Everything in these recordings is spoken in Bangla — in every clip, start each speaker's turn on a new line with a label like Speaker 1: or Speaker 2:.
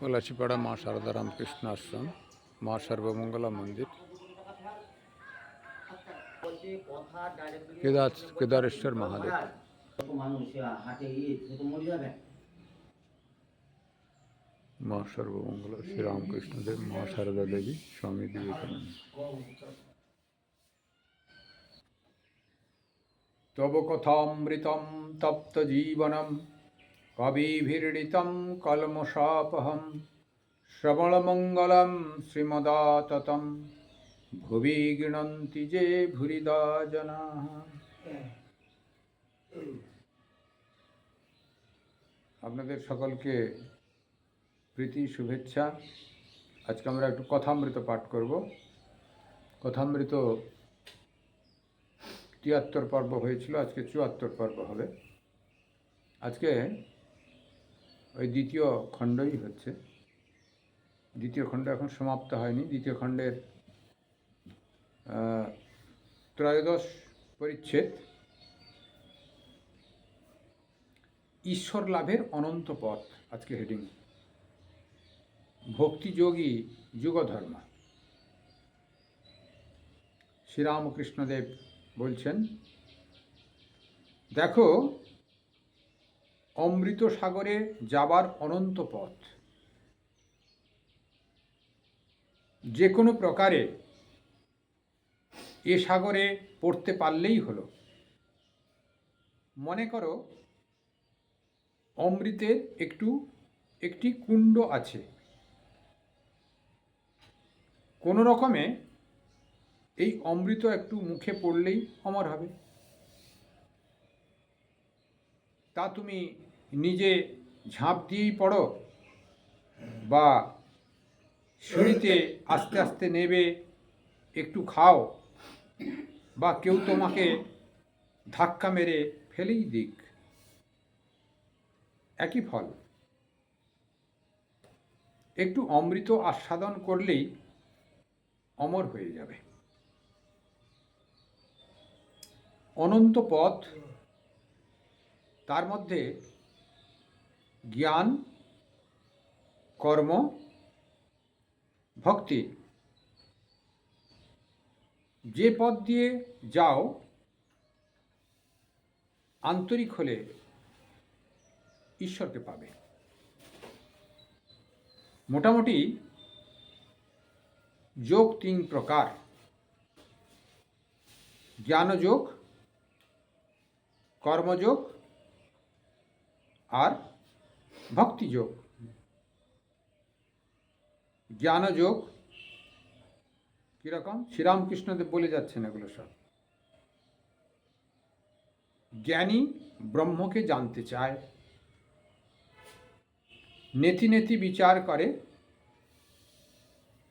Speaker 1: পলাশিপাড়া মা শারদা রামকৃষ্ণ আশ্রম, মা সর্বমঙ্গলা মন্দির, কেদারেশ্বর মহাদেব। মা সর্বমঙ্গলা শ্রী রামকৃষ্ণদেব, মা শারদা দেবী, স্বামী বিবেকানন্দ। তব কথামৃতম তপ্ত জীবনম কবিভির্ডিতম কলমশাপহম শ্রবণমঙ্গলম শ্রীমদাততম ভুবি গৃণন্তি যে ভুরিদা জনাঃ। আপনাদের সকলকে প্রীতি শুভেচ্ছা। আজকে আমরা একটু কথামৃত পাঠ করব। কথামৃত ৭৩ পর্ব হয়েছিল, আজকে ৭৪ পর্ব হবে। আজকে ওই দ্বিতীয় খণ্ডই হচ্ছে। দ্বিতীয় খণ্ড এখন সমাপ্ত হয়নি। দ্বিতীয় খণ্ডের ত্রয়োদশ পরিচ্ছেদ, ঈশ্বর লাভের অনন্ত পথ। আজকে হেডিং ভক্তিযোগী যুগধর্ম। শ্রীরামকৃষ্ণদেব বলছেন, দেখো অমৃত সাগরে যাবার অনন্ত পথ। যে কোনো প্রকারে এ সাগরে পড়তে পারলেই হলো। মনে করো অমৃতের একটি কুণ্ড আছে। কোনো রকমে এই অমৃত একটু মুখে পড়লেই অমর হবে। তা তুমি নিজে ঝাঁপ দিয়েই পড়ো, বা সিঁড়িতে আস্তে আস্তে নেবে একটু খাও, বা কেউ তোমাকে ধাক্কা মেরে ফেলেই দিক, একই ফল। একটু অমৃত আস্বাদন করলেই অমর হয়ে যাবে। অনন্ত পথ, তার মধ্যে জ্ঞান, কর্ম, ভক্তি, যে পথ দিয়ে যাও আন্তরিক হলে ঈশ্বরকে পাবে। মোটামুটি যোগ ৩ প্রকার: জ্ঞানযোগ, কর্মযোগ আর ভক্তিযোগ। জ্ঞানযোগ কিরকম? শ্রীরামকৃষ্ণদেব বলে যাচ্ছেন এগুলো সব। জ্ঞানী ব্রহ্মকে জানতে চায়, নেতি নেতি বিচার করে,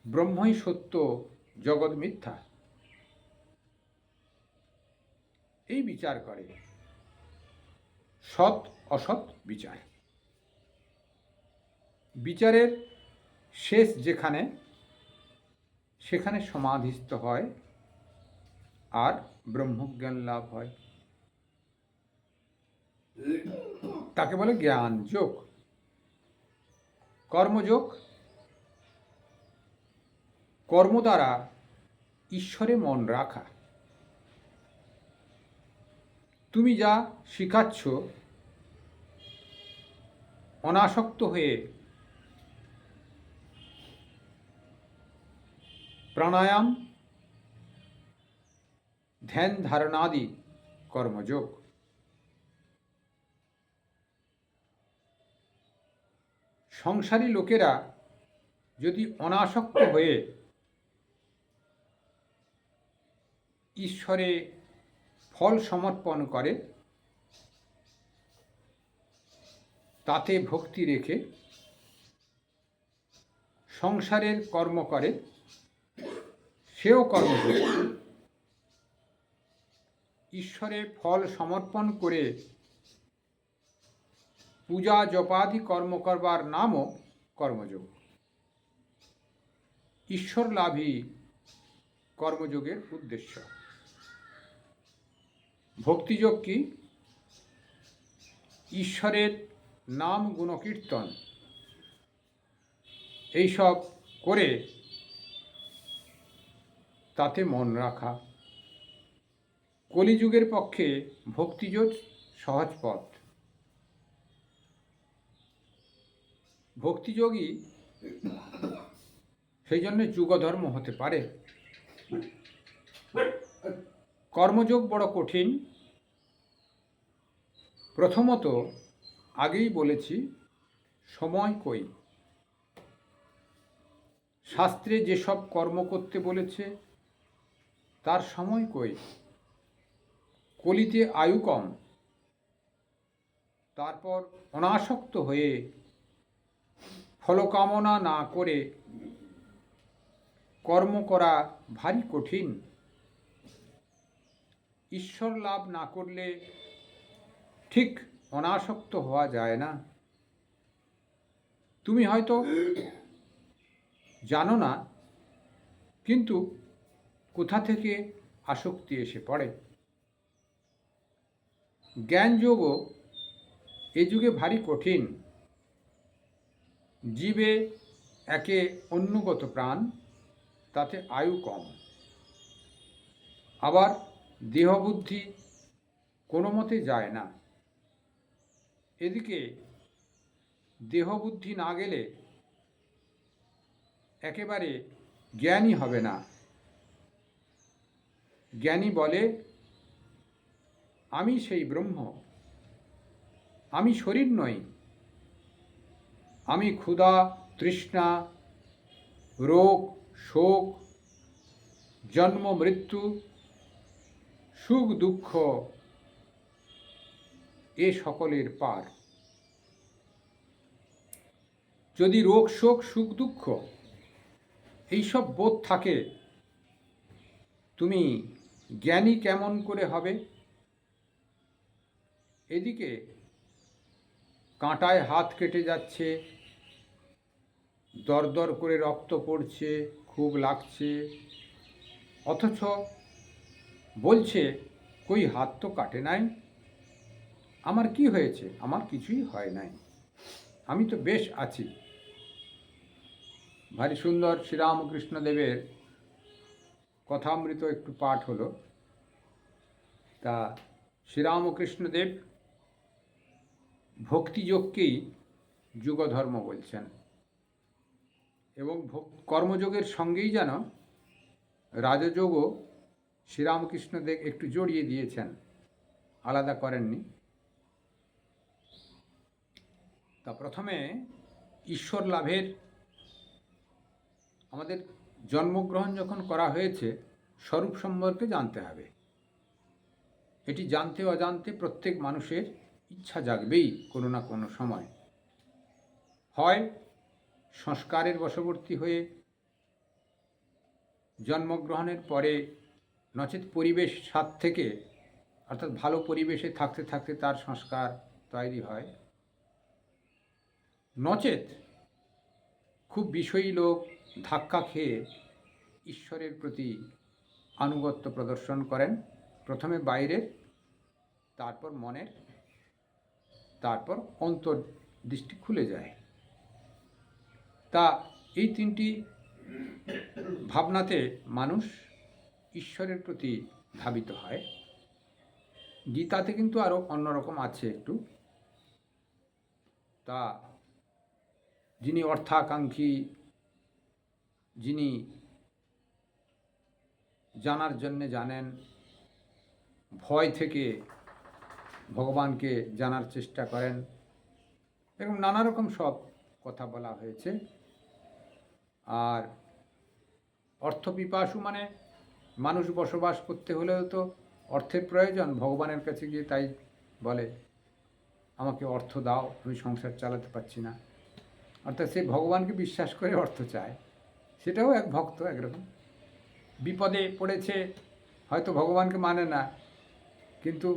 Speaker 1: ব্রহ্মই সত্য, জগৎ মিথ্যা, এই বিচার করে। সৎ অসৎ বিচার। বিচারের শেষ যেখানে, সেখানে সমাধিস্থ হয় আর ব্রহ্মজ্ঞান লাভ হয়। তাকে বলে জ্ঞান যোগ। কর্মযোগ, কর্ম দ্বারা ঈশ্বরে মন রাখা। তুমি যা শিখাচ্ছ অনাসক্ত হয়ে প্রাণায়াম, ধ্যান ধারণাদি কর্মযোগ। সংসারী লোকেরা যদি অনাসক্ত হয়ে ঈশ্বরে ফল সমর্পণ করে, তাতে ভক্তি রেখে সংসারের কর্ম করে, সেও কর্মযোগ। ঈশ্বরে ফল সমর্পণ করে পূজা জপাদি কর্ম করবার নামও কর্মযোগ। ঈশ্বর লাভই কর্মযোগের উদ্দেশ্য। ভক্তিযোগ কি? ঈশ্বরের নাম গুণকীর্তন, এইসব করে তাতে মন রাখা। কলিযুগের পক্ষে ভক্তিযোগ সহজ পথ। ভক্তিযোগই সেই জন্য যুগধর্ম হতে পারে। কর্মযোগ বড় কঠিন। প্রথমত আগেই বলেছি, সময় কই। শাস্ত্রে যেসব কর্ম করতে বলেছে তার সময় কই। কলিতে আয়ু কম, তারপর অনাসক্ত হয়ে ফলকামনা না করে কর্ম করা ভারী কঠিন। ঈশ্বর লাভ না করলে ঠিক অনাসক্ত হওয়া যায় না। তুমি হয়তো জানো না, কিন্তু কোথা থেকে আসক্তি এসে পড়ে। জ্ঞানযোগও এ যুগে ভারী কঠিন। জীবে একে অনুগত প্রাণ, তাতে আয়ু কম। আবার দেহবুদ্ধি কোনো মতে যায় না। এদিকে দেহবুদ্ধি না গেলে একেবারে জ্ঞানী হবে না। জ্ঞানী বলে, আমি সেই ব্রহ্ম, আমি শরীর নই। আমি ক্ষুধা, তৃষ্ণা, রোগ, শোক, জন্ম মৃত্যু, সুখ দুঃখ এ সকলের পার। যদি রোগ শোক সুখ দুঃখ এইসব বোধ থাকে, তুমি জ্ঞানী কেমন করে হবে? এদিকে কাঁটায় হাত কেটে যাচ্ছে, দরদর করে রক্ত পড়ছে, খুব লাগছে, অথচ বলছে কই হাত তো কাটে নাই, আমার কি হয়েছে? আমার কিছুই হয় নাই, আমি তো বেশ আছি। ভারী সুন্দর শ্রীরামকৃষ্ণদেবের কথামৃত একটু পাঠ হলো। তা শ্রীরামকৃষ্ণদেব ভক্তিযোগকেই যুগধর্ম বলছেন, এবং কর্মযোগের সঙ্গেই যেন রাজযোগও শ্রীরামকৃষ্ণদেব একটু জড়িয়ে দিয়েছেন, আলাদা করেননি। তা প্রথমে ঈশ্বর লাভের, আমাদের জন্মগ্রহণ যখন করা হয়েছে স্বরূপ সম্পর্কে জানতে হবে। এটি জানতে অজান্তে প্রত্যেক মানুষের ইচ্ছা জাগবেই কোনো না কোনো সময়। হয় সংস্কারের বশবর্তী হয়ে জন্মগ্রহণের পরে, নচেৎ পরিবেশ সাথ থেকে, অর্থাৎ ভালো পরিবেশে থাকতে থাকতে তার সংস্কার তৈরি হয়, নচেৎ খুব বিষয়ী লোক ধাক্কা খেয়ে ঈশ্বরের প্রতি আনুগত্য প্রদর্শন করেন, প্রথমে বাইরের, তারপর মনের, তারপর অন্তর্দৃষ্টি খুলে যায়। তা এই তিনটি ভাবনাতে মানুষ ঈশ্বরের প্রতি ধাবিত হয়। গীতাতে কিন্তু আরও অন্যরকম আছে একটু। তা যিনি অর্থাকাঙ্ক্ষী, যিনি জানার জন্যে জানেন, ভয় থেকে ভগবানকে জানার চেষ্টা করেন, এরকম নানা রকম সব কথা বলা হয়েছে। আর অর্থপিপাসু মানে মানুষ বসবাস করতে হলেও তো অর্থের প্রয়োজন। ভগবানের কাছে গিয়ে তাই বলে, আমাকে অর্থ দাও, আমি সংসার চালাতে পারছি না। অর্থাৎ সে ভগবানকে বিশ্বাস করে অর্থ চায়। সেটাও এক ভক্ত একরকম। বিপদে পড়েছে, হয়তো ভগবানকে মানে না, কিন্তু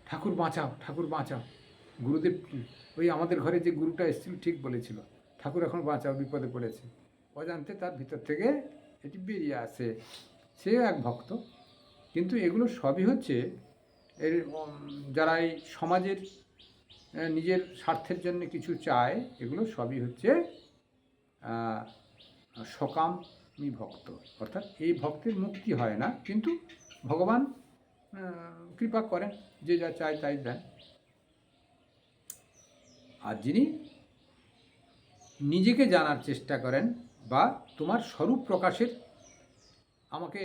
Speaker 1: ঠাকুর বাঁচাও, ঠাকুর বাঁচাও। গুরুদেব, ওই আমাদের ঘরে যে গুরুটা এসেছিল ঠিক বলেছিল, ঠাকুর এখন বাঁচাও, বিপদে পড়েছে। অজান্তে তার ভিতর থেকে এটি বেরিয়ে আসে, সেও এক ভক্ত। কিন্তু এগুলো সবই হচ্ছে এর যারা এই সমাজের নিজের স্বার্থের জন্য কিছু চায়, এগুলো সবই হচ্ছে সকামী ভক্ত, অর্থাৎ এই ভক্তের মুক্তি হয় না, কিন্তু ভগবান কৃপা করেন, যে যা চায় তাই দেন। আর যিনি নিজেকে জানার চেষ্টা করেন বা তোমার স্বরূপ প্রকাশের, আমাকে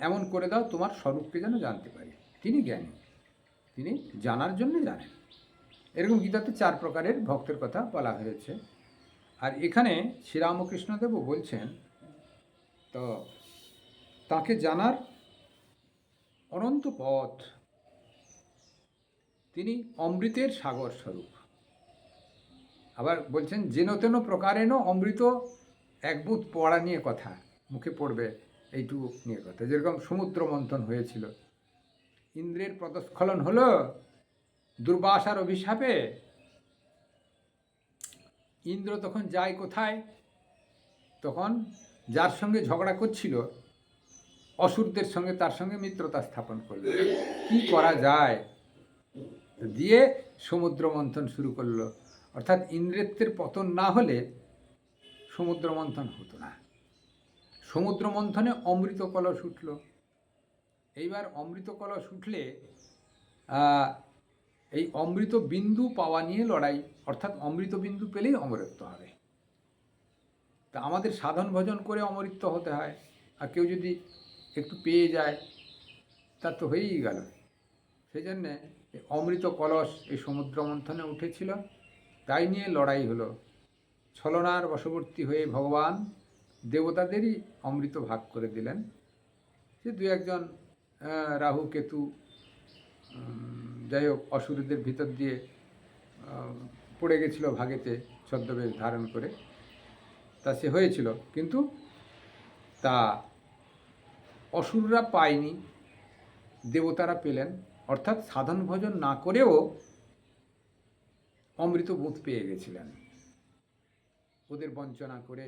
Speaker 1: এমন করে দাও তোমার স্বরূপকে যেন জানতে পারি, তিনি জ্ঞানী, তিনি জানার জন্য জানেন। এরকম গীতাতে 4 প্রকারের ভক্তের কথা বলা হয়েছে। আর এখানে শ্রীরামকৃষ্ণদেবও বলছেন, তো তাকে জানার অনন্ত পথ, তিনি অমৃতের সাগর স্বরূপ। আবার বলছেন যেন তেন প্রকারেণ অমৃত, এক বুঁদ পড়া নিয়ে কথা, মুখে পড়বে এইটুকু নিয়ে কথা। যেরকম সমুদ্র মন্থন হয়েছিল, ইন্দ্রের পদস্খলন হলো দুর্বাসার অভিশাপে। ইন্দ্র তখন যায় কোথায়? তখন যার সঙ্গে ঝগড়া করছিল অসুরদের সঙ্গে, তার সঙ্গে মিত্রতা স্থাপন করল। কি করা যায় দিয়ে সমুদ্র মন্থন শুরু করলো। অর্থাৎ ইন্দ্রেত্বের পতন না হলে সমুদ্র মন্থন হতো না। সমুদ্র মন্থনে অমৃত কলস উঠল। এইবার অমৃত কলস উঠলে এই অমৃত বিন্দু পাওয়া নিয়ে লড়াই, অর্থাৎ অমৃত বিন্দু পেলেই অমরত্ব হবে। তা আমাদের সাধন ভজন করে অমৃত হতে হয়, আর কেউ যদি একটু পেয়ে যায় তার তো হয়েই গেল। সেই জন্যে অমৃত কলস এই সমুদ্র মন্থনে উঠেছিল, তাই নিয়ে লড়াই হলো। ছলনার বশবর্তী হয়ে ভগবান দেবতাদেরই অমৃত ভাগ করে দিলেন। সে 2-1 রাহু কেতু, যাই হোক, অসুরদের ভিতর দিয়ে পড়ে গেছিল ভাগেতে ছদ্মবেশ ধারণ করে, তা সে হয়েছিল। কিন্তু তা অসুররা পায়নি, দেবতারা পেলেন। অর্থাৎ সাধন ভজন না করেও অমৃত বুঁদ পেয়ে গেছিলেন, ওদের বঞ্চনা করে,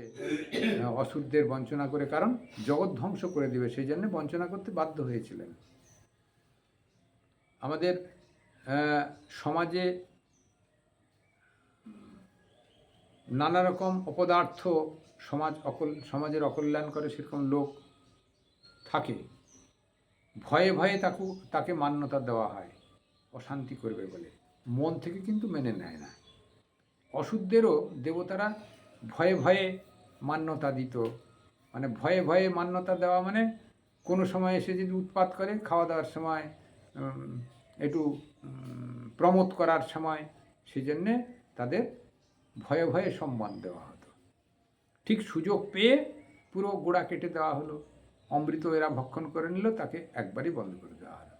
Speaker 1: অসুরদের বঞ্চনা করে, কারণ জগৎ ধ্বংস করে দিবে সেই জন্য বঞ্চনা করতে বাধ্য হয়েছিলেন। আমাদের সমাজে নানা রকম অপদার্থ সমাজের অকল্যাণ করে সেরকম লোক থাকে, ভয়ে ভয়ে তাকে মান্যতা দেওয়া হয় অশান্তি করবে বলে, মন থেকে কিন্তু মেনে নেয় না। অসুরদেরও দেবতারা ভয়ে ভয়ে মান্যতা দিত। মানে ভয়ে ভয়ে মান্যতা দেওয়া মানে কোনো সময় এসে যদি উৎপাত করে, খাওয়া দাওয়ার সময়, একটু প্রমোদ করার সময়, সেই জন্যে তাদের ভয়ে ভয়ে সম্মান দেওয়া হতো। ঠিক সুযোগ পেয়ে পুরো গোড়া কেটে দেওয়া হলো, অমৃত এরা ভক্ষণ করে নিল, তাকে একবারই বন্ধ করে দেওয়া হলো।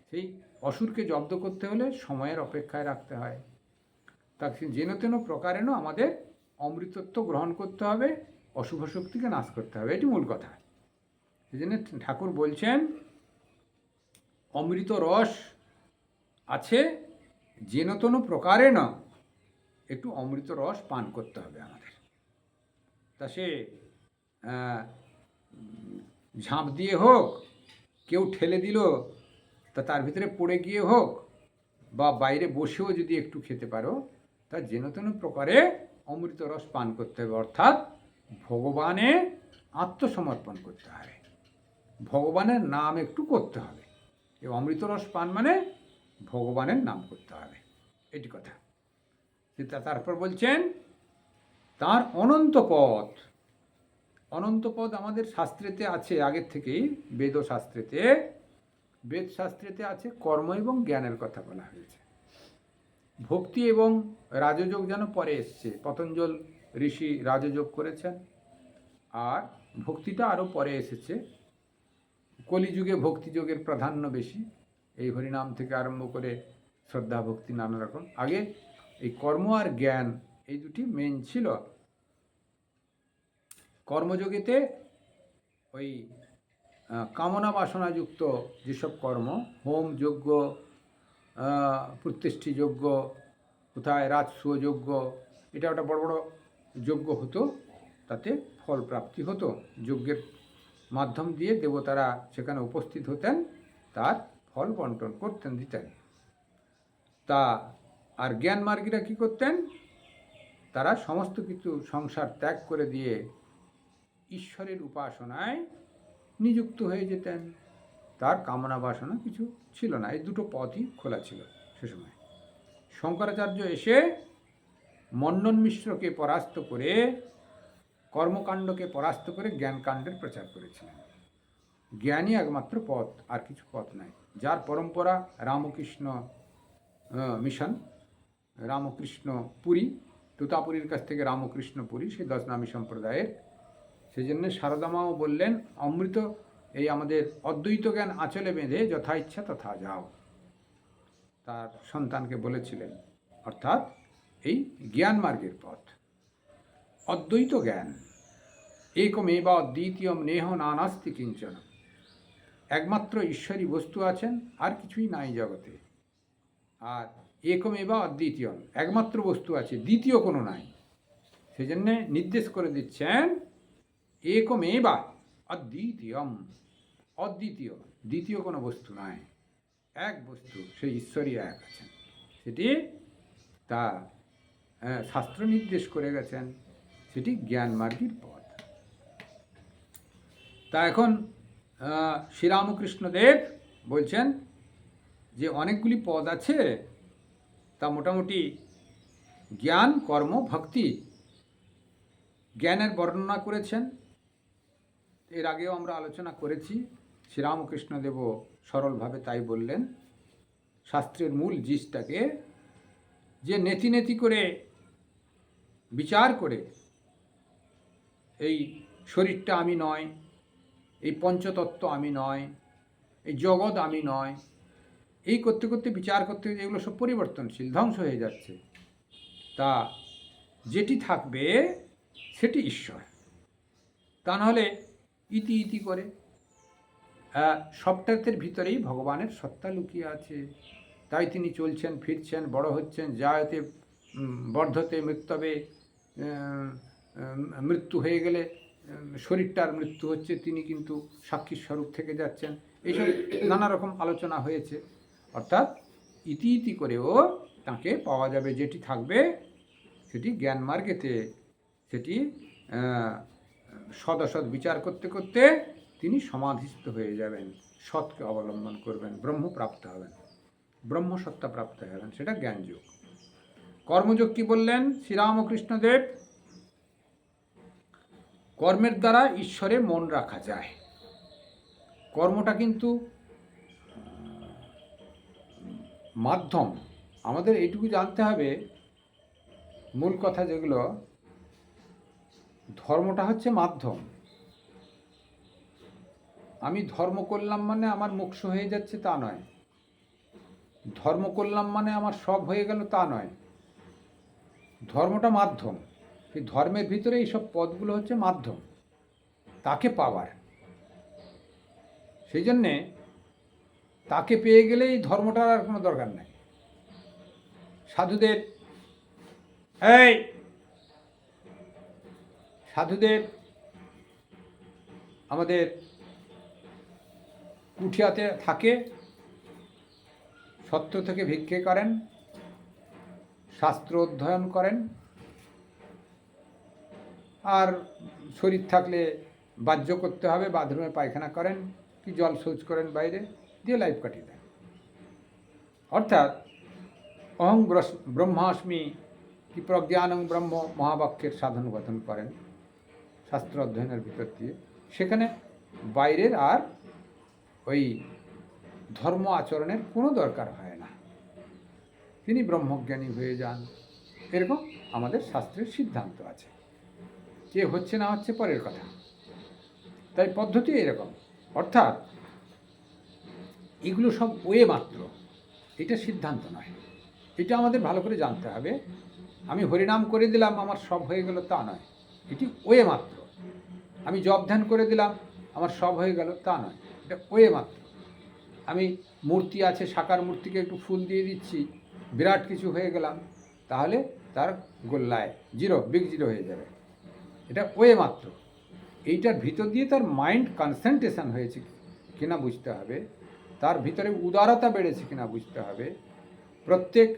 Speaker 1: সেই অসুরকে জব্দ করতে হলে সময়ের অপেক্ষায় রাখতে হয়। তাকে যেন তেন প্রকারেণ আমাদের অমৃতত্ব গ্রহণ করতে হবে, অশুভ শক্তিকে নাশ করতে হবে, এটি মূল কথা। সেই জন্য ঠাকুর বলছেন অমৃত রস আছে, যেন তেন প্রকারেণ একটু অমৃত রস পান করতে হবে আমাদের। তা সে ঝাঁপ দিয়ে হোক, কেউ ঠেলে দিল তা তার ভিতরে পড়ে গিয়ে হোক, বা বাইরে বসেও যদি একটু খেতে পারো, তা যেন তেন প্রকারে অমৃত রস পান করতে হবে। অর্থাৎ ভগবানে আত্মসমর্পণ করতে হবে, ভগবানের নাম একটু করতে হবে। এই অমৃত রস পান মানে ভগবানের নাম করতে হবে, এটি কথা। তারপর বলছেন তার অনন্ত পথ। অনন্ত পথ আমাদের শাস্ত্রেতে আছে আগের থেকেই, বেদ শাস্ত্রেতে আছে কর্ম এবং জ্ঞানের কথা বলা হয়েছে। ভক্তি এবং রাজযোগ যেন পরে এসছে, পতঞ্জল ঋষি রাজযোগ করেছেন, আর ভক্তিটা আরও পরে এসেছে। কলিযুগে ভক্তিযোগের প্রাধান্য বেশি, এই হরিনাম থেকে আরম্ভ করে শ্রদ্ধা ভক্তি নানা রকম। আগে এই কর্ম আর জ্ঞান এই দুটি মেন ছিল। কর্মযোগেতে ওই কামনা বাসনাযুক্ত যেসব কর্ম, হোম যজ্ঞ, প্রতিষ্ঠি যজ্ঞ, কোথায় রাজসূয় যজ্ঞ, এটা ওটা বড় বড় যজ্ঞ হতো, তাতে ফল প্রাপ্তি হতো। যজ্ঞের মাধ্যম দিয়ে দেবতারা সেখানে উপস্থিত হতেন, তার ফল বন্টন করতেন, দিতেন। তা আর জ্ঞান মার্গীরা কী করতেন? তারা সমস্ত কিছু সংসার ত্যাগ করে দিয়ে ঈশ্বরের উপাসনায় নিযুক্ত হয়ে যেতেন। তার কামনা বাসনা কিছু ছিল না, এই দুটো পথই খোলা ছিল সে সময়। শঙ্করাচার্য এসে মন্ডন মিশ্রকে পরাস্ত করে, কর্মকাণ্ডকে পরাস্ত করে জ্ঞানকাণ্ডের প্রচার করেছিলেন। জ্ঞানই একমাত্র পথ, আর কিছু পথ নাই। যার পরম্পরা রামকৃষ্ণ মিশন, রামকৃষ্ণ পুরী, তুতাপুরীর কাছ থেকে রামকৃষ্ণ পুরী, সেই 10 নামী সম্প্রদায়ের। সেই জন্য শারদামাও বললেন, অমৃত এই আমাদের অদ্বৈত জ্ঞান আঁচলে বেঁধে যথা ইচ্ছা তথা যাও, তার সন্তানকে বলেছিলেন। অর্থাৎ এই জ্ঞান মার্গের পথ, অদ্বৈত জ্ঞান। একমেবা অদ্বিতীয়ম নেহ নানাস্তি কিঞ্চন, একমাত্র ঈশ্বরী বস্তু আছেন, আর কিছুই নাই জগতে। আর একমেবা অদ্বিতীয়ম, একমাত্র বস্তু আছে, দ্বিতীয় কোনো নাই। সেই জন্যে নির্দেশ করে দিচ্ছেন একমেবা অদ্বিতীয়ম, অদ্বিতীয়, দ্বিতীয় কোনো বস্তু নাই, এক বস্তু, সেই ঈশ্বরই এক আছেন। সেটি তা শাস্ত্র নির্দেশ করে গেছেন, সেটি জ্ঞান মার্গের পথ। তা এখন শ্রীরামকৃষ্ণদেব বলছেন যে অনেকগুলি পদ আছে, তা মোটামুটি জ্ঞান, কর্ম, ভক্তি, জ্ঞানের বর্ণনা করেছেন। এর আগেও আমরা আলোচনা করেছি। শ্রীরামকৃষ্ণদেবও সরলভাবে তাই বললেন, শাস্ত্রের মূল জিসটাকে, যে নেতি নেতি করে বিচার করে এই শরীরটা আমি নয়, এই পঞ্চতত্ত্ব আমি নয়, এই জগৎ আমি নয়, এই করতে করতে বিচার করতে করতে এগুলো সব পরিবর্তনশীল, ধ্বংস হয়ে যাচ্ছে। তা যেটি থাকবে সেটি ঈশ্বর। তা নাহলে ইতি ইতি করে সবটাতের ভিতরেই ভগবানের সত্তা লুকিয়ে আছে। তাই তিনি চলছেন, ফিরছেন, বড় হচ্ছেন, যাতে বর্ধতে মৃত্যবে, মৃত্যু হয়ে গেলে শরীরটার মৃত্যু হচ্ছে, তিনি কিন্তু সাক্ষী স্বরূপ থেকে যাচ্ছেন। এইসব নানা রকম আলোচনা হয়েছে। অর্থাৎ ইতি ইতি করেও তাকে পাওয়া যাবে। যেটি থাকবে সেটি জ্ঞান মার্গেতে, সেটি সদসৎ বিচার করতে করতে তিনি সমাধিস্থ হয়ে যাবেন, সৎকে অবলম্বন করবেন, ব্রহ্মপ্রাপ্ত হবেন, ব্রহ্মসত্তা প্রাপ্ত হবেন, সেটা জ্ঞানযোগ। কর্মযোগ কি বললেন শ্রীরামকৃষ্ণদেব? কর্মের দ্বারা ঈশ্বরে মন রাখা যায়। কর্মটা কিন্তু মাধ্যম। আমাদের এইটুকু জানতে হবে, মূল কথা যেগুলো, ধর্মটা হচ্ছে মাধ্যম। আমি ধর্ম করলাম মানে আমার মোক্ষ হয়ে যাচ্ছে তা নয়, ধর্ম করলাম মানে আমার সব হয়ে গেল তা নয়। ধর্মটা মাধ্যম। সেই ধর্মের ভিতরে এইসব পদগুলো হচ্ছে মাধ্যম তাকে পাওয়ার। সেই জন্যে তাকে পেয়ে গেলেই ধর্মটার আর কোনো দরকার নাই। সাধুদের আমাদের কুঠিয়াতে থাকে, সত্য থেকে ভিক্ষে করেন, শাস্ত্র অধ্যয়ন করেন, আর শরীর থাকলে বাহ্য করতে হবে, বাথরুমে পায়খানা করেন কি জল শৌচ করেন বাইরে, দিয়ে লাইফ কাটিয়ে দেন। অর্থাৎ অহং ব্রহ্মাস্মি কি প্রজ্ঞানং ব্রহ্ম মহাবাক্যের সাধন গঠন করেন শাস্ত্র অধ্যয়নের ভিতর দিয়ে। সেখানে বাইরের আর ওই ধর্ম আচরণের কোনো দরকার হয় না, তিনি ব্রহ্মজ্ঞানী হয়ে যান। এরকম আমাদের শাস্ত্রের সিদ্ধান্ত আছে। কে হচ্ছে না হচ্ছে পরের কথা, তাই পদ্ধতি এরকম। অর্থাৎ এগুলো সব ওয়ে মাত্র, এটা সিদ্ধান্ত নয়। এটা আমাদের ভালো করে জানতে হবে। আমি হরিনাম করে দিলাম আমার সব হয়ে গেল তা নয়, এটি ওয়ে মাত্র। আমি জপ ধ্যান করে দিলাম আমার সব হয়ে গেল তা নয়, এটা ওয়ে মাত্র। আমি মূর্তি আছে, সাকার মূর্তিকে একটু ফুল দিয়ে দিচ্ছি, বিরাট কিছু হয়ে গেলাম, তাহলে তার গোল্লায় জিরো, বিগ জিরো হয়ে যাবে। এটা ওয়ে মাত্র। এইটার ভিতর দিয়ে তার মাইন্ড কনসেন্ট্রেশন হয়েছে কিনা বুঝতে হবে, তার ভিতরে উদারতা বেড়েছে কিনা বুঝতে হবে, প্রত্যেক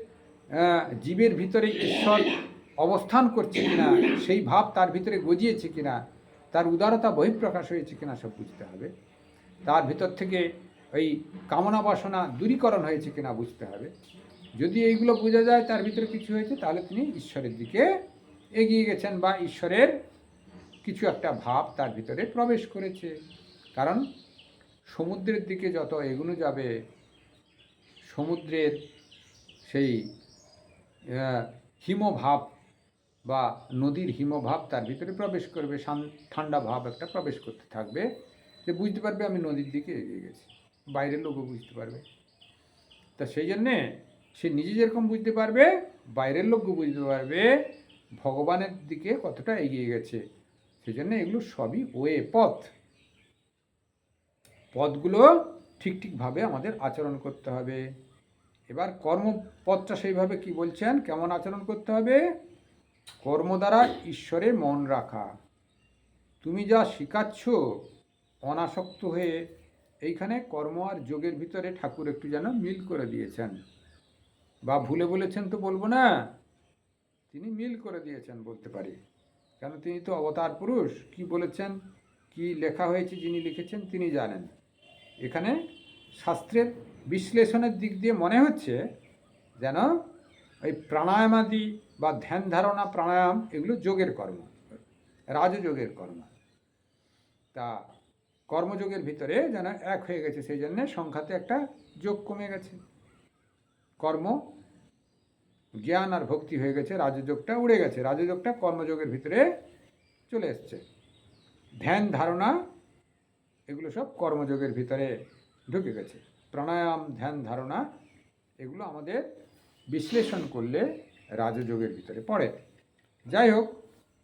Speaker 1: জীবের ভিতরে ঈশ্বর অবস্থান করছে কিনা, সেই ভাব তার ভিতরে গজিয়েছে কিনা, তার উদারতা বহিঃপ্রকাশ হয়েছে কিনা সব বুঝতে হবে, তার ভিতর থেকে ওই কামনা বাসনা দূরীকরণ হয়েছে কিনা বুঝতে হবে। যদি এইগুলো বোঝা যায় তার ভিতরে কিছু হয়েছে, তাহলে তিনি ঈশ্বরের দিকে এগিয়ে গেছেন বা ঈশ্বরের কিছু একটা ভাব তার ভিতরে প্রবেশ করেছে। কারণ সমুদ্রের দিকে যত এগোনো যাবে, সমুদ্রের সেই হিমভাব বা নদীর হিমভাব তার ভিতরে প্রবেশ করবে, ঠান্ডা ভাব একটা প্রবেশ করতে থাকবে, যে বুঝতে পারবে আমি নদীর দিকে এগিয়ে গেছি। বাইরের লোকও বুঝতে পারবে। তা সেই জন্যে সে নিজে যেরকম বুঝতে পারবে, বাইরের লোকও বুঝতে পারবে ভগবানের দিকে কতটা এগিয়ে গেছে। সেই জন্য এগুলো সবই পথগুলো ঠিকভাবে আমাদের আচরণ করতে হবে। এবার কর্মপথটা সেইভাবে কি বলছেন, কেমন আচরণ করতে হবে? কর্ম দ্বারা ঈশ্বরে মন রাখা। তুমি যা শিখাচ্ছ অনাসক্ত হয়ে, এইখানে কর্ম আর যোগের ভিতরে ঠাকুর একটু যেন মিল করে দিয়েছেন, বা ভুলে বলেছেন তো বলবো না, তিনি মিল করে দিয়েছেন বলতে পারি। কেন, তিনি তো অবতার পুরুষ। কি বলেছেন, কি লেখা হয়েছে, যিনি লিখেছেন তিনি জানেন। এখানে শাস্ত্রের বিশ্লেষণের দিক দিয়ে মনে হচ্ছে যেন ওই প্রাণায়ামাদি বা ধ্যান ধারণা প্রাণায়াম এগুলো যোগের কর্ম, রাজযোগের কর্ম। তা কর্মযোগের ভিতরে যেন এক হয়ে গেছে, সেই জন্যে সংখ্যাতে একটা যোগ কমে গেছে। কর্ম জ্ঞান আর ভক্তি হয়ে গেছে, রাজযোগটা উড়ে গেছে, রাজযোগটা কর্মযোগের ভিতরে চলে এসছে। ধ্যান ধারণা এগুলো সব কর্মযোগের ভিতরে ঢুকে গেছে। প্রাণায়াম, ধ্যান ধারণা এগুলো আমাদের বিশ্লেষণ করলে রাজযোগের ভিতরে পড়ে। যাই হোক,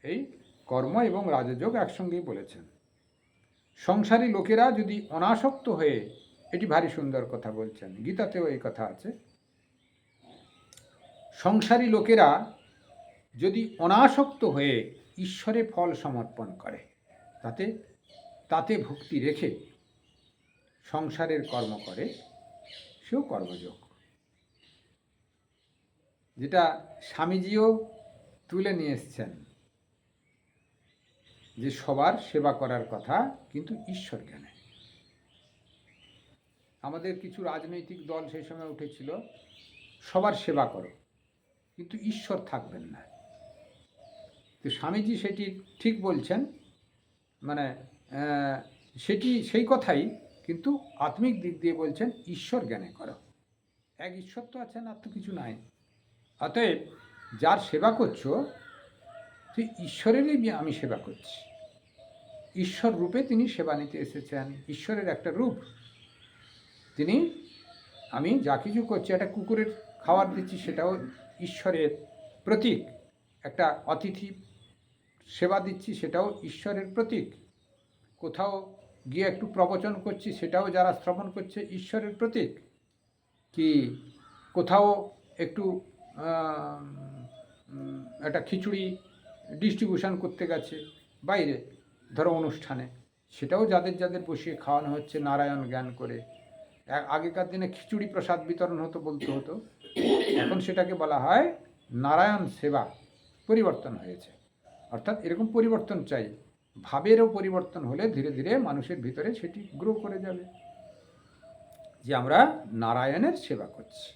Speaker 1: এই কর্ম এবং রাজযোগ একসঙ্গেই বলেছেন। সংসারী লোকেরা যদি অনাসক্ত হয়ে, এটি ভারী সুন্দর কথা বলছেন, গীতাতেও এই কথা আছে, সংসারী লোকেরা যদি অনাসক্ত হয়ে ঈশ্বরে ফল সমর্পণ করে, তাতে ভক্তি রেখে সংসারের কর্ম করে, সেও কর্মযোগ। যেটা স্বামীজিও তুলে নিয়ে এসছেন, যে সবার সেবা করার কথা, কিন্তু ঈশ্বর জ্ঞানে। আমাদের কিছু রাজনৈতিক দল সেই সময় উঠেছিল, সবার সেবা করো কিন্তু ঈশ্বর থাকবেন না। তো স্বামীজি সেটি ঠিক বলছেন, মানে সেই কথাই, কিন্তু আত্মিক দিক দিয়ে বলছেন ঈশ্বর জ্ঞানে করো। এক ঈশ্বর তো আছেন, আর তো কিছু নাই। অতএব যার সেবা করছো, তুই ঈশ্বরেরই আমি সেবা করছি। ঈশ্বর রূপে তিনি সেবা নিতে এসেছেন, ঈশ্বরের একটা রূপ তিনি। আমি যা কিছু করছি, একটা কুকুরের খাবার দিচ্ছি, সেটাও ঈশ্বরের প্রতীক। একটা অতিথি সেবা দিচ্ছি, সেটাও ঈশ্বরের প্রতীক। কোথাও গিয়ে একটু প্রবচন করছি, সেটাও যারা শ্রবণ করছে ঈশ্বরের প্রতীক। কি কোথাও একটু একটা খিচুড়ি ডিস্ট্রিবিউশন করতে গেছে বাইরে, ধরো অনুষ্ঠানে, সেটাও যাদের বসিয়ে খাওয়ানো হচ্ছে নারায়ণ জ্ঞান করে। আগেকার দিনে খিচুড়ি প্রসাদ বিতরণ বলতে হতো, এখন সেটাকে বলা হয় নারায়ণ সেবা। পরিবর্তন হয়েছে, অর্থাৎ এরকম পরিবর্তন চাই। ভাবেরও পরিবর্তন হলে ধীরে ধীরে মানুষের ভিতরে সেটি গ্রো করে যাবে, যে আমরা নারায়ণের সেবা করছি।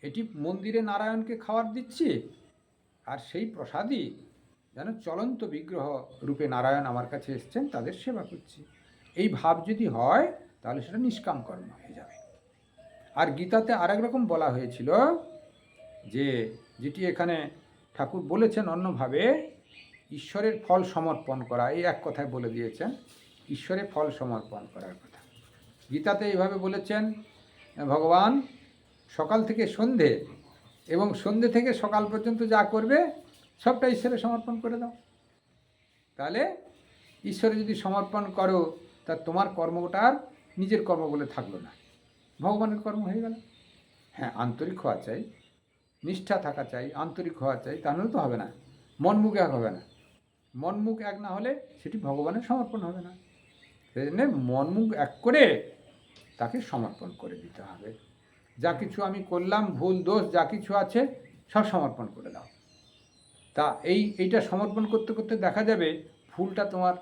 Speaker 1: এটি মন্দিরে নারায়ণকে খাবার দিচ্ছি, আর সেই প্রসাদই যেন চলন্ত বিগ্রহ রূপে নারায়ণ আমার কাছে এসছেন, তাদের সেবা করছি। এই ভাব যদি হয়, তাহলে সেটা নিষ্কাম কর্ম হয়ে যাবে। আর গীতাতে আর এক রকম বলা হয়েছিল, যেটি এখানে ঠাকুর বলেছেন অন্যভাবে, ঈশ্বরের ফল সমর্পণ করা। এই এক কথায় বলে দিয়েছেন ঈশ্বরের ফল সমর্পণ করার কথা। গীতাতে এইভাবে বলেছেন ভগবান, সকাল থেকে সন্ধে এবং সন্ধে থেকে সকাল পর্যন্ত যা করবে সবটা ঈশ্বরে সমর্পণ করে দাও। তাহলে ঈশ্বরে যদি সমর্পণ করো, তা তোমার কর্মটা আর নিজের কর্ম বলে থাকলো না, ভগবানের কর্ম হয়ে গেল। হ্যাঁ, আন্তরিক হওয়া চাই, নিষ্ঠা থাকা চাই, আন্তরিক হওয়া চাই, তা নাহলে তো হবে না। মন মুখ এক হবে না, মন মুখ এক না হলে সেটি ভগবানের সমর্পণ হবে না। সেই জন্য মন মুখ এক করে তাকে সমর্পণ করে দিতে হবে। যা কিছু আমি করলাম, ভুল দোষ যা কিছু আছে সব সমর্পণ করে দাও। তা এইটা সমর্পণ করতে করতে দেখা যাবে ভুলটা তোমার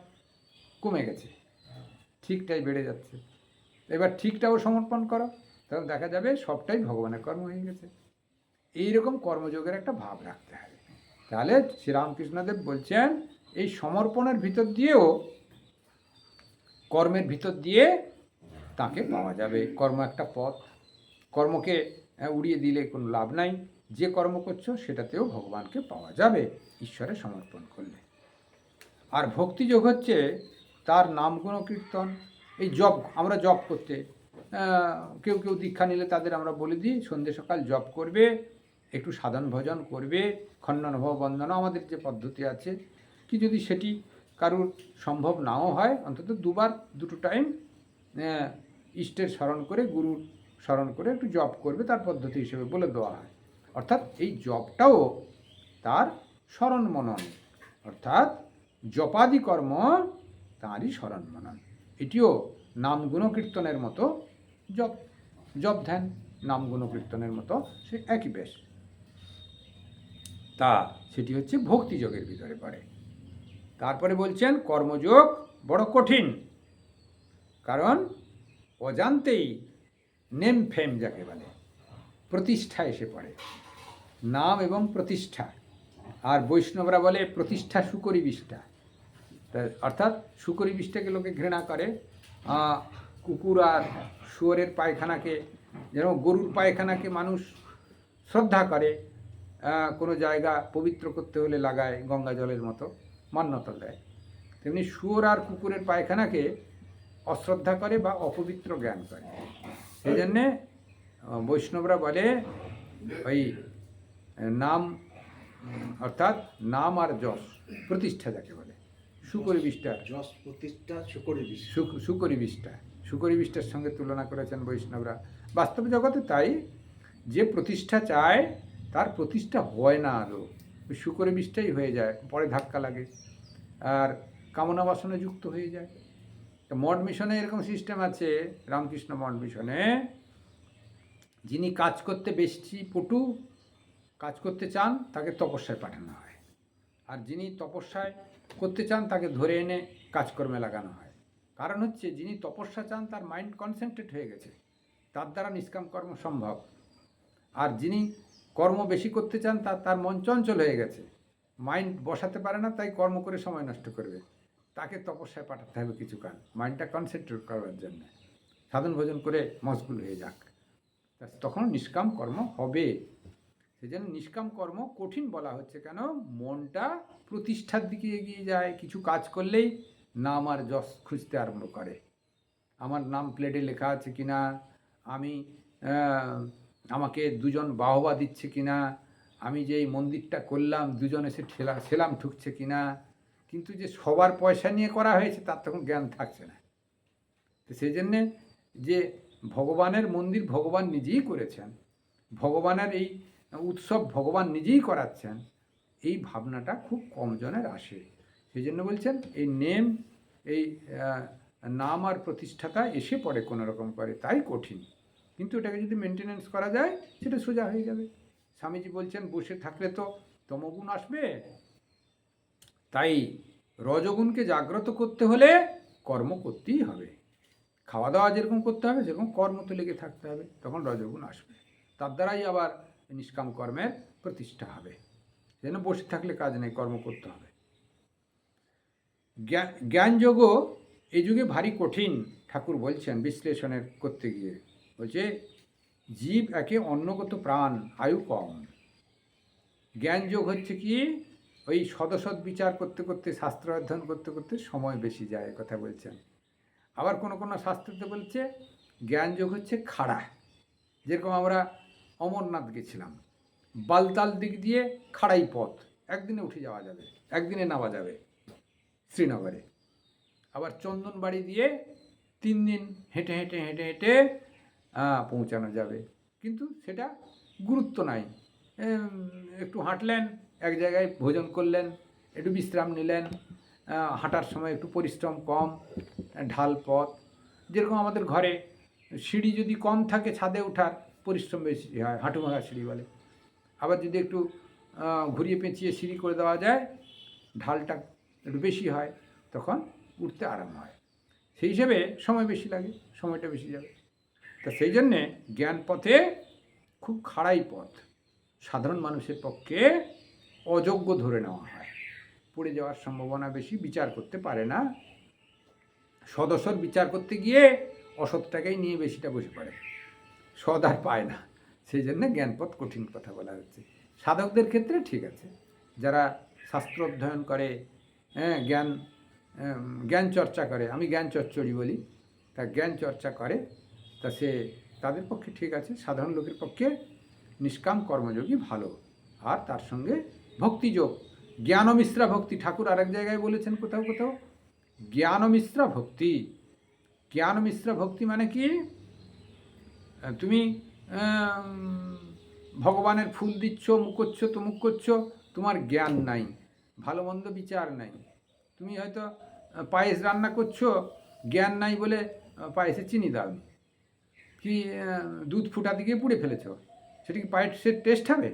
Speaker 1: কমে গেছে, ঠিকটাই বেড়ে যাচ্ছে। এবার ঠিকটাও সমর্পণ করো, তখন দেখা যাবে সবটাই ভগবানের কর্ম হয়ে গেছে। এইরকম কর্মযোগের একটা ভাব রাখতে হবে। তাহলে শ্রীরামকৃষ্ণদেব বলছেন এই সমর্পণের ভিতর দিয়েও, কর্মের ভিতর দিয়ে তাকে পাওয়া যাবে। কর্ম একটা পথ, কর্মকে উড়িয়ে দিলে কোনো লাভ নাই। যে কর্ম করছো সেটাতেও ভগবানকে পাওয়া যাবে ঈশ্বরে সমর্পণ করলে। আর ভক্তিযোগ হচ্ছে তার নাম গুণ কীর্তন। এই জপ, আমরা জপ করতে কেউ কেউ দীক্ষা নিলে তাদের আমরা বলে দিই সন্ধ্যে সকাল জপ করবে, একটু সাধন ভজন করবে, খণ্ডনভব বন্দনা আমাদের যে পদ্ধতি আছে, কি যদি সেটি কারুর সম্ভব নাও হয় অন্তত দুবার দুটো টাইম ইষ্টের স্মরণ করে, গুরুর স্মরণ করে একটু জপ করবে, তার পদ্ধতি হিসেবে বলে দেওয়া হয়। অর্থাৎ এই জপটাও তার স্মরণ মনন, অর্থাৎ জপাদি কর্ম তাঁরই স্মরণ মনন। এটিও নাম গুণকীর্তনের মতো জপ, জপ ধ্যান নাম গুণকীর্তনের মতো সে একই বেশ। তা সেটি হচ্ছে ভক্তিযোগের ভিতরে পড়ে। তারপরে বলছেন কর্মযোগ বড় কঠিন, কারণ অজান্তেই নেম ফেম যাকে বলে প্রতিষ্ঠা এসে পড়ে, নাম এবং প্রতিষ্ঠা। আর বৈষ্ণবরা বলে প্রতিষ্ঠা সুকরি বিষ্ঠা, অর্থাৎ সুকরি বিষ্ঠাকে লোকে ঘৃণা করে। কুকুর আর শুয়োরের পায়খানাকে, যেন গরুর পায়খানাকে মানুষ শ্রদ্ধা করে, কোনো জায়গা পবিত্র করতে হলে লাগায় গঙ্গা জলের মতো মান্যতা দেয়, তেমনি শুয়োর আর কুকুরের পায়খানাকে অশ্রদ্ধা করে বা অপবিত্র জ্ঞান করে। সেই জন্যে বৈষ্ণবরা বলে ওই নাম, অর্থাৎ নাম আর যশ প্রতিষ্ঠা যাকে বলে সুকরি বিষ্ঠা,
Speaker 2: যশ প্রতিষ্ঠা সুকরি বিষ্ঠা,
Speaker 1: সুকরি বিষ্ঠা, সুকরি বিষ্ঠার সঙ্গে তুলনা করেছেন বৈষ্ণবরা। বাস্তব জগতে তাই, যে প্রতিষ্ঠা চায় তার প্রতিষ্ঠা হয় না, আরও ওই সুকরি বিষ্ঠাই হয়ে যায়, পরে ধাক্কা লাগে আর কামনা বাসনে যুক্ত হয়ে যায়। মঠ মিশনে এরকম সিস্টেম আছে, রামকৃষ্ণ মঠ মিশনে যিনি কাজ করতে বেশি পটু, কাজ করতে চান তাকে তপস্যায় পাঠানো হয়, আর যিনি তপস্যায় করতে চান তাকে ধরে এনে কাজকর্মে লাগানো হয়। কারণ হচ্ছে যিনি তপস্যা চান তার মাইন্ড কনসেন্ট্রেট হয়ে গেছে, তার দ্বারা নিষ্কাম কর্ম সম্ভব। আর যিনি কর্ম বেশি করতে চান তার মন চঞ্চল হয়ে গেছে, মাইন্ড বসাতে পারে না, তাই কর্ম করে সময় নষ্ট করবে, তাকে তপস্যায় পাঠাতে হবে কিছুক্ষণ মাইন্ডটা কনসেন্ট্রেট করার জন্য, সাধন ভোজন করে মশগুল হয়ে যাক, তখন নিষ্কাম কর্ম হবে। সেই জন্য নিষ্কাম কর্ম কঠিন বলা হচ্ছে কেন, মনটা প্রতিষ্ঠার দিকে এগিয়ে যায়। কিছু কাজ করলেই নাম আর যশ খুঁজতে আরম্ভ করে, আমার নাম প্লেটে লেখা আছে কিনা, আমি আমাকে দুজন বাহবা দিচ্ছে কিনা, আমি যে এই মন্দিরটা করলাম দুজন এসে সেলাম ঠুকছে কিনা, কিন্তু যে সবার পয়সা নিয়ে করা হয়েছে তার তখন জ্ঞান থাকছে না। তো সেই জন্যে যে ভগবানের মন্দির ভগবান নিজেই করেছেন, ভগবানের এই উৎসব ভগবান নিজেই করাচ্ছেন, এই ভাবনাটা খুব কম জনের আসে। সেই জন্য বলছেন এই নেম, এই নাম আর প্রতিষ্ঠাতা এসে পড়ে কোনো রকম করে, তাই কঠিন। কিন্তু এটাকে যদি মেনটেনেন্স করা যায় সেটা সোজা হয়ে যাবে। স্বামীজি বলছেন বসে থাকলে তো তমগুণ আসবে, তাই রজগুণকে জাগ্রত করতে হলে কর্ম করতেই হবে। খাওয়া দাওয়া যেরকম করতে হবে সেরকম কর্ম তো লেগে থাকতে হবে, তখন রজগুণ আসবে, তার দ্বারাই আবার নিষ্কাম কর্মের প্রতিষ্ঠা হবে। যেন বসে থাকলে কাজ নেই, কর্ম করতে হবে। জ্ঞানযোগও এই যুগে ভারী কঠিন, ঠাকুর বলছেন বিশ্লেষণের করতে গিয়ে, বলছে জীব একে অন্নগত প্রাণ, আয়ু কম। জ্ঞানযোগ হচ্ছে কি, ওই সদসৎ বিচার করতে করতে, শাস্ত্র অধ্যয়ন করতে করতে সময় বেশি যায়, কথা বলছেন। আবার কোনো কোনো শাস্ত্রতে বলছে জ্ঞানযোগ হচ্ছে খাড়া, যেরকম আমরা অমরনাথ গেছিলাম, বালতাল দিক দিয়ে খাড়াই পথ, একদিনে উঠে যাওয়া যাবে, একদিনে নামা যাবে শ্রীনগরে। আবার চন্দনবাড়ি দিয়ে 3 দিন হেঁটে হেঁটে হেঁটে হেঁটে পৌঁছানো যাবে, কিন্তু সেটা গুরুত্ব নাই। একটু হাঁটলেন, এক জায়গায় ভোজন করলেন, একটু বিশ্রাম নিলেন, হাঁটার সময় একটু পরিশ্রম কম, ঢাল পথ। যেরকম আমাদের ঘরে সিঁড়ি যদি কম থাকে ছাদে ওঠার পরিশ্রম বেশি হয়, হাঁটু ভাঙা সিঁড়ি বলে। আবার যদি একটু ঘুরিয়ে পেঁচিয়ে সিঁড়ি করে দেওয়া যায়, ঢালটা একটু বেশি হয়, তখন উঠতে আরাম হয়। সেই হিসেবে সময় বেশি লাগে, সময়টা বেশি যাবে। তা সেই জন্যে জ্ঞান পথে খুব খাড়াই পথ, সাধারণ মানুষের পক্ষে অযোগ্য ধরে নেওয়া হয়, পড়ে যাওয়ার সম্ভাবনা বেশি, বিচার করতে পারে না, সদস্যর বিচার করতে গিয়ে অসৎটাকেই নিয়ে বেশিটা বসে পড়ে, সৎ আর পায় না। সেই জন্য জ্ঞানপথ কঠিন কথা বলা হচ্ছে। সাধকদের ক্ষেত্রে ঠিক আছে, যারা শাস্ত্র অধ্যয়ন করে, হ্যাঁ, জ্ঞান চর্চা করে, আমি জ্ঞান চর্চরি বলি, তা জ্ঞান চর্চা করে, তা সে তাদের পক্ষে ঠিক আছে। সাধারণ লোকের পক্ষে নিষ্কাম কর্মযোগী ভালো, আর তার সঙ্গে ভক্তিযোগ, জ্ঞানমিশ্রা ভক্তি। ঠাকুর আরেক জায়গায় বলেছেন কোথাও কোথাও জ্ঞানমিশ্রা ভক্তি। জ্ঞানমিশ্রা ভক্তি মানে কি? তুমি ভগবানের ফুল দিচ্ছ, মুখোচ্ছ, তমুক করছো, তোমার জ্ঞান নাই, ভালো মন্দ বিচার নাই। তুমি হয়তো পায়েস রান্না করছো, জ্ঞান নাই বলে পায়েসে চিনি দাও, কি দুধ ফুটাতে গিয়ে পুড়ে ফেলেছ, সেটা কি পায়েসের টেস্ট হবে?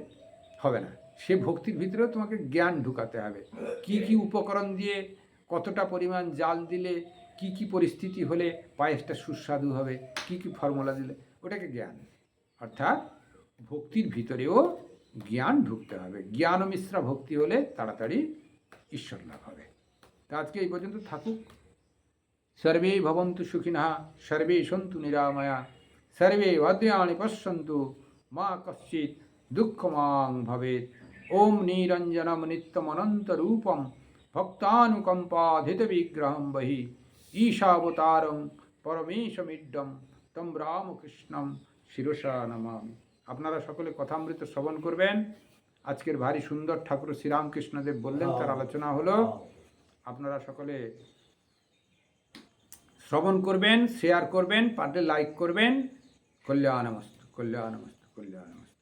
Speaker 1: হবে না। সে ভক্তির ভিতরেও তোমাকে জ্ঞান ঢুকাতে হবে, কি কি উপকরণ দিয়ে, কতটা পরিমাণ জাল দিলে, কি কি পরিস্থিতি হলে পায়েসটা সুস্বাদু হবে, কি কি ফর্মুলা দিলে, ওটাকে জ্ঞান। অর্থাৎ ভক্তির ভিতরেও জ্ঞান ঢুকতে হবে। জ্ঞান মিশ্রা ভক্তি হলে তাড়াতাড়ি ঈশ্বর লাভ হবে। তা আজকে এই পর্যন্ত থাকুক। সর্বে ভবন্তু সুখিনঃ, সর্বে সন্তু নিরাময়া, সর্বে ভদ্রাণি পশ্যন্তু, মা কশ্চিৎ দুঃখমাং ভবেৎ। ওম নিরঞ্জনম নিত্যমনন্তরূপম ভক্তানুকম্পাধিত বিগ্রহম বহি ঈশাবতারং পরমেশমিড্ডম তম রামকৃষ্ণম শিরসা নমামি। আপনারা সকলে কথামৃত শ্রবণ করবেন। আজকের ভারী সুন্দর ঠাকুর শ্রীরামকৃষ্ণদেব বললেন, তার আলোচনা হলো। আপনারা সকলে শ্রবণ করবেন, শেয়ার করবেন, পারলে লাইক করবেন। কল্যাণমস্তু, কল্যাণমস্তু, কল্যাণমস্তু।